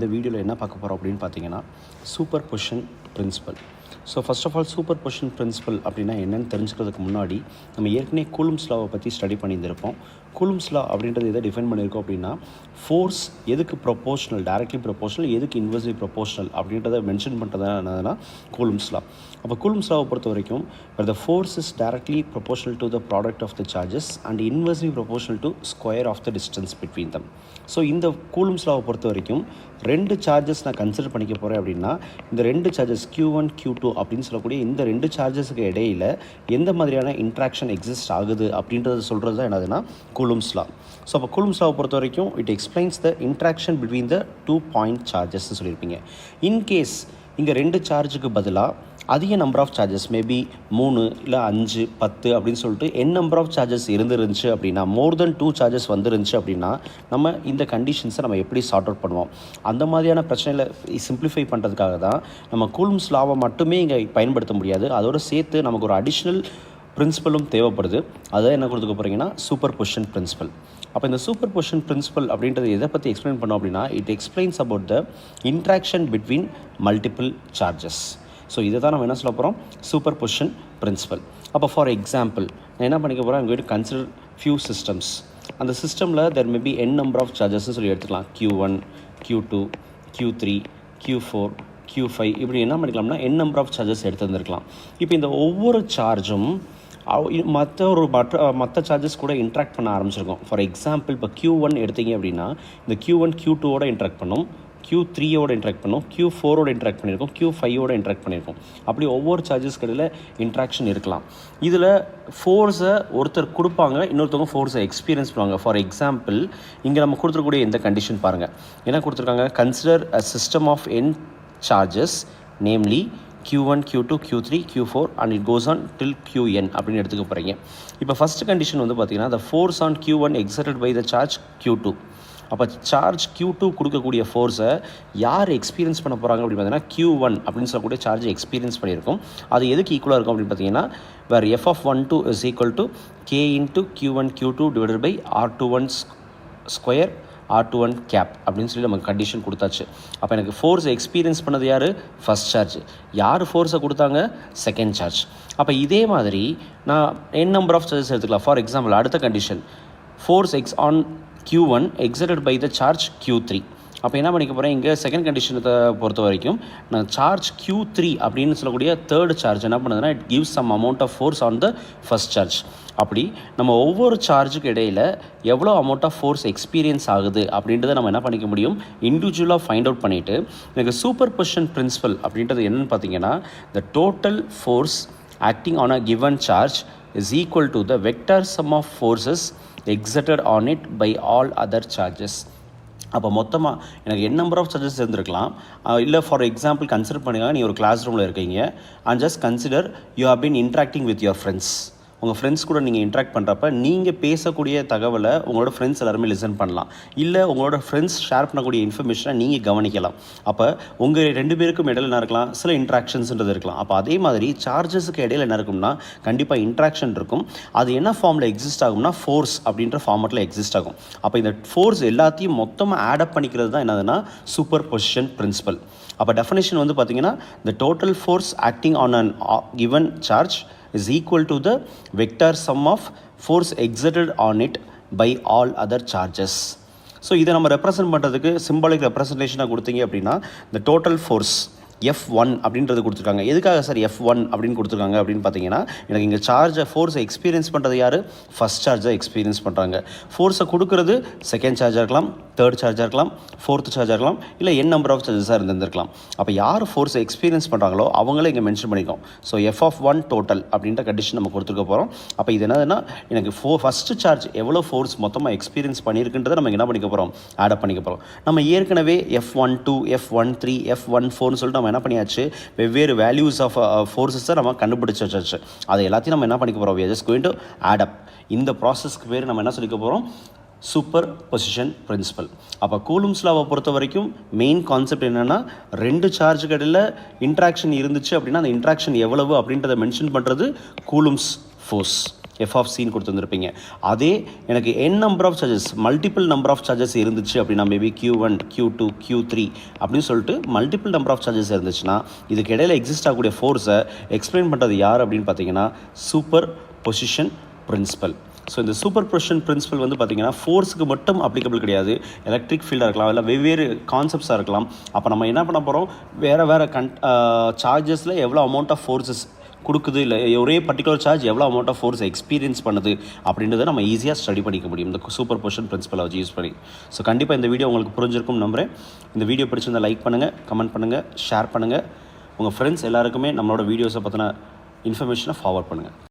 இந்த வீடியோவில் என்ன பார்க்க போகிறோம் அப்படின்னு பார்த்தீங்கன்னா superposition principle. So first of all superposition principle அப்படின்னா என்னென்னு தெரிஞ்சுக்கிறதுக்கு முன்னாடி நம்ம ஏற்கனவே கூலும்ஸ் லாவை பற்றி ஸ்டடி பண்ணியிருந்திருப்போம். கூலும்ஸ் லா அப்படின்றது எதை டிஃபைன் பண்ணியிருக்கோம் அப்படின்னா ஃபோர்ஸ் எதுக்கு ப்ரொபோஷனல், டைரக்ட்லி ப்ரொபோஷனல், எதுக்கு இன்வெர்ஸ்லி ப்ரொபோஷனல் அப்படின்றத மென்ஷன் பண்ணுறது என்னதுன்னா கூலும்ஸ் லா. அப்போ கூலும்ஸ் லாவை பொறுத்த வரைக்கும் the force is directly proportional to the product of the charges and inversely proportional to square of the distance between them. So இந்த கூலும்ஸ் லாவை பொறுத்த வரைக்கும் ரெண்டு சார்ஜஸ் நான் கன்சிடர் பண்ணிக்க போகிறேன் அப்படின்னா இந்த ரெண்டு சார்ஜஸ் Q1 Q2 அப்படின்னு சொல்லக்கூடிய இந்த ரெண்டு சார்ஜஸுக்கு இடையில் எந்த மாதிரியான இன்ட்ராக்ஷன் எக்ஸிஸ்ட் ஆகுது அப்படின்றத சொல்கிறது தான் என்னதுன்னா கூலும்ஸ் லா. ஸோ அப்போ கூலும்ஸ் லாவை பொறுத்த வரைக்கும் it explains the interaction between the 2 point சார்ஜஸ்ன்னு சொல்லியிருப்பீங்க. இன்கேஸ் இங்கே ரெண்டு சார்ஜுக்கு பதிலாக அதிக நம்பர் ஆஃப் சார்ஜஸ் மேபி 3 இல்லை 5 10 அப்படின்னு சொல்லிட்டு நம்பர் ஆஃப் சார்ஜஸ் இருந்துருந்துச்சு அப்படின்னா மோர் தென் 2 சார்ஜஸ் வந்துருந்துச்சு அப்படின்னா நம்ம இந்த கண்டிஷன்ஸை நம்ம எப்படி சார்ட் அவுட் பண்ணுவோம். அந்த மாதிரியான பிரச்சனையில் சிம்பிளிஃபை பண்ணுறதுக்காக தான் நம்ம கூலும்ஸ் லாவை மட்டுமே இங்கே பயன்படுத்த முடியாது, அதோடு சேர்த்து நமக்கு ஒரு அடிஷ்னல் பிரின்சிபலும் தேவைப்படுது. அதை என்ன கொடுத்துக்க போகிறீங்கன்னா சூப்பர் பொசிஷன் பிரின்சிபல். அப்போ இந்த சூப்பர் பொசிஷன் பிரின்சிபல் அப்படின்றது எதை பற்றி எக்ஸ்பிளைன் பண்ணோம் அப்படின்னா it explains about the interaction between multiple charges. So இதை தான் நம்ம என்ன சொல்ல போகிறோம், சூப்பர் பொசிஷன் பிரின்சிபல். அப்போ ஃபார் எக்ஸாம்பிள் நான் என்ன பண்ணிக்க போகிறேன், I'm going to consider few systems. அந்த சிஸ்டமில் there may be n number of charges சொல்லி எடுத்துக்கலாம். Q1, Q2, Q3, Q4, Q5 இப்படி என்ன பண்ணிக்கலாம்னா n number of charges எடுத்து வந்துருக்கலாம். இப்போ இந்த ஒவ்வொரு சார்ஜும் மற்ற சார்ஜஸ் கூட இன்ட்ராக்ட் பண்ண ஆரம்பிச்சிருக்கோம். ஃபார் எக்ஸாம்பிள் இப்போ Q1 எடுத்தீங்க அப்படின்னா இந்த Q1 Q2ஓட இன்ட்ராக்ட் பண்ணும், Q3யோட இன்ட்ராக்ட் பண்ணோம், Q4ஓட இன்ட்ராக்ட் பண்ணியிருக்கோம், Q5ஓட இன்ட்ராக்ட் பண்ணியிருக்கோம். அப்படி ஒவ்வொரு சார்ஜஸ் கடையில் இன்ட்ராக்ஷன் இருக்கலாம். இதில் ஃபோர்ஸை ஒருத்தர் கொடுப்பாங்க, இன்னொருத்தவங்க ஃபோர்ஸை எக்ஸ்பீரியன்ஸ் பண்ணுவாங்க. ஃபார் எக்ஸாம்பிள் இங்கே நம்ம கொடுத்துருக்கூடிய இந்த கண்டிஷன் பாருங்கள், என்ன கொடுத்துருக்காங்க, consider a system of n charges namely Q1, Q2, Q3, Q4 and it goes on till Qn அப்படின்னு எடுத்துக்க போகிறீங்க. இப்போ ஃபஸ்ட் கண்டிஷன் வந்து பார்த்தீங்கன்னா the force on Q1 exerted by the charge Q2. அப்போ சார்ஜ் Q2 கொடுக்கக்கூடிய ஃபோர்ஸை யார் எக்ஸ்பீரியன்ஸ் பண்ண போகிறாங்க அப்படின்னு பார்த்தீங்கன்னா Q1 அப்படின்னு சொல்லக்கூடிய சார்ஜ் எக்ஸ்பீரியன்ஸ் பண்ணியிருக்கோம். அது எதுக்கு ஈக்குவலாக இருக்கும் அப்படின்னு பார்த்தீங்கன்னா வேர் F(12) is equal to K into Q1 Q2 divided by R21 square R21 cap அப்படின்னு சொல்லி நமக்கு கண்டிஷன் கொடுத்தாச்சு. அப்போ எனக்கு ஃபோர்ஸை எக்ஸ்பீரியன்ஸ் பண்ணது யார், ஃபஸ்ட் சார்ஜ். யார் ஃபோர்ஸை கொடுத்தாங்க, செகண்ட் சார்ஜ். அப்போ இதே மாதிரி நான் n நம்பர் ஆஃப் சார்ஜஸ் எடுத்துக்கலாம். ஃபார் எக்ஸாம்பிள் அடுத்த condition force X on Q1 exerted by the charge Q3. அப்போ என்ன பண்ணிக்க போகிறேன், இங்கே செகண்ட் கண்டிஷனை பொறுத்த வரைக்கும் நான் சார்ஜ் Q3 அப்படின்னு சொல்லக்கூடிய தேர்ட் சார்ஜ் என்ன பண்ணுதுன்னா it gives some amount of force on the first charge. அப்படி நம்ம ஒவ்வொரு சார்ஜுக்கு இடையில் எவ்வளோ அமௌண்ட் ஆஃப் ஃபோர்ஸ் எக்ஸ்பீரியன்ஸ் ஆகுது அப்படின்றத நம்ம என்ன பண்ணிக்க முடியும், இண்டிவிஜுவலாக ஃபைண்ட் அவுட் பண்ணிவிட்டு எனக்கு சூப்பர் பொசிஷன் பிரின்சிபல் அப்படின்றது என்னென்னு பார்த்தீங்கன்னா the total force acting on a given charge is equal to the vector sum of forces exerted on it by all other charges. அப்போ மொத்தமாக எனக்கு n நம்பர் ஆஃப் சார்ஜஸ் இருந்திருக்கலாம். இல்லை ஃபார் எக்ஸாம்பிள் கன்சிடர் பண்ணுங்க, நீ ஒரு கிளாஸ் ரூமில் இருக்கீங்க and just consider you have been interacting with your friends. உங்கள் ஃப்ரெண்ட்ஸ் கூட நீங்கள் இன்ட்ராக்ட் பண்ணுறப்ப நீங்கள் பேசக்கூடிய தகவலை உங்களோட ஃப்ரெண்ட்ஸ் எல்லாருமே லிசன் பண்ணலாம், இல்லை உங்களோட ஃப்ரெண்ட்ஸ் ஷேர் பண்ணக்கூடிய இன்ஃபர்மேஷனை நீங்கள் கவனிக்கலாம். அப்போ உங்கள் ரெண்டு பேருக்கும் இடையில என்ன இருக்கலாம், சில இன்ட்ராக்ஷன்ஸ்ன்றது இருக்கலாம். அப்போ அதே மாதிரி சார்ஜஸுக்கு இடையில என்ன இருக்கும்னா கண்டிப்பாக இன்ட்ராக்ஷன் இருக்கும். அது என்ன ஃபார்மில் எக்ஸிஸ்ட் ஆகும்னா ஃபோர்ஸ் அப்படின்ற ஃபார்மெட்டில் எக்ஸிஸ்ட் ஆகும். அப்போ இந்த ஃபோர்ஸ் எல்லாத்தையும் மொத்தமாக ஆடப் பண்ணிக்கிறது தான் என்னதுன்னா சூப்பர் பொசிஷன் பிரின்சிபல். அப்போ டெஃபினேஷன் வந்து பார்த்தீங்கன்னா the total force acting on an given charge is equal to the vector sum of force exerted on it by all other charges. So இதை நம்ம ரெப்ரசன்ட் பண்ணுறதுக்கு சிம்பாலிக் ரெப்ரசன்டேஷனாக கொடுத்தீங்க அப்படின்னா the total force F1 அப்படின்றது கொடுத்துருக்காங்க. எதுக்காக சார் F1 அப்படின்னு கொடுத்துருக்காங்க அப்படின்னு பார்த்தீங்கன்னா எனக்கு இங்கே சார்ஜை ஃபோர்ஸை எக்ஸ்பீரியன்ஸ் பண்ணுறது யார், ஃபஸ்ட் சார்ஜை எக்ஸ்பீரியன்ஸ் பண்ணுறாங்க. ஃபோர்ஸை கொடுக்குறது செகண்ட் சார்ஜாக இருக்கலாம், தேர்ட் சார்ஜாக இருக்கலாம், ஃபோர்த் சார்ஜாக இருக்கலாம், இல்லை n நம்பர் ஆஃப் சார்ஜஸாக இருந்திருக்கலாம். அப்போ யார் ஃபோர்ஸை எக்ஸ்பீரியன்ஸ் பண்ணுறாங்களோ அவங்களே இங்கே மென்ஷன் பண்ணிக்கோம். ஸோ F(1) டோட்டல் அப்படின்ற கண்டிஷன் நம்ம கொடுத்துருக்க போகிறோம். அப்போ இது என்னதுன்னா எனக்கு ஃபஸ்ட்டு சார்ஜ் எவ்வளோ ஃபோர்ஸ் மொத்தமாக எக்ஸ்பீரியன்ஸ் பண்ணியிருக்குன்றதை நம்ம என்ன பண்ணிக்க போகிறோம், ஆடப் பண்ணிக்க போகிறோம். நம்ம ஏற்கனவே F(12), F(13), F(14) சொல்லிட்டு நம்ம என்ன பண்ணியாச்சு, வெவ்வேறு வேல்யூஸ் ஆஃப் ஃபோர்ஸஸை நம்ம கண்டுபிடிச்சி வச்சாச்சு. அதை எல்லாத்தையும் நம்ம என்ன பண்ணிக்க போகிறோம், we are just going to add up. இந்த ப்ராசஸ்க்கு பேர் நம்ம என்ன சொல்லிக்க போகிறோம், சூப்பர் பொசிஷன் பிரின்சிபல். அப்போ கூலும்ஸ் லாவை பொறுத்த வரைக்கும் மெயின் கான்செப்ட் என்னென்னா ரெண்டு சார்ஜ் கடையில் இன்ட்ராக்ஷன் இருந்துச்சு அப்படின்னா அந்த இன்ட்ராக்ஷன் எவ்வளவு அப்படின்றத மென்ஷன் பண்ணுறது கூலும்ஸ் ஃபோர்ஸ். எஃப் ஆஃப் சின்னு கொடுத்துருந்துருப்பீங்க. அதே எனக்கு number of charges, multiple number of charges இருந்துச்சு அப்படின்னா, மேபி Q1 Q2 Q3 அப்படின்னு சொல்லிட்டு மல்டிபிள் நம்பர் ஆஃப் சார்ஜஸ் இருந்துச்சுன்னா, இதுக்கு இடையில எக்ஸிஸ்ட் ஆகக்கூடிய ஃபோர்ஸை எக்ஸ்பிளைன் பண்ணுறது யார் அப்படின்னு பார்த்தீங்கன்னா சூப்பர் பொசிஷன் பிரின்சிபல். ஸோ இந்த சூப்பர் பொசிஷன் பிரின்சிபல் வந்து பார்த்திங்கன்னா ஃபோர்ஸுக்கு மட்டும் அப்ளிகபிள் கிடையாது. எலக்ட்ரிக் ஃபீல்டாக இருக்கலாம், இல்லை வெவ்வேறு கான்செப்ட்ஸாக இருக்கலாம். அப்போ நம்ம என்ன பண்ண போகிறோம், வேறு சார்ஜஸில் எவ்வளோ அமௌண்ட் ஆஃப் ஃபோர்ஸஸ் கொடுக்குது, இல்லை ஒரே பர்டிகுலர் சார்ஜ் எவ்வளோ அமௌண்ட் ஆஃப் ஃபோர்ஸ் எக்ஸ்பீரியன்ஸ் பண்ணுது அப்படின்றத நம்ம ஈஸியாக ஸ்டடி பண்ணிக்க முடியும் இந்த சூப்பர் பொசிஷன் பிரின்சிபலை வச்சு யூஸ் பண்ணி. ஸோ கண்டிப்பாக இந்த வீடியோ உங்களுக்கு புரிஞ்சிருக்கும் நம்புகிறேன். இந்த வீடியோ பிடிச்சிருந்தால் லைக் பண்ணுங்கள், கமெண்ட் பண்ணுங்கள், ஷேர் பண்ணுங்கள். உங்கள் ஃப்ரெண்ட்ஸ் எல்லாருக்குமே நம்மளோட வீடியோஸை பற்றின இன்ஃபர்மேஷனை ஃபார்வர்ட் பண்ணுங்கள்.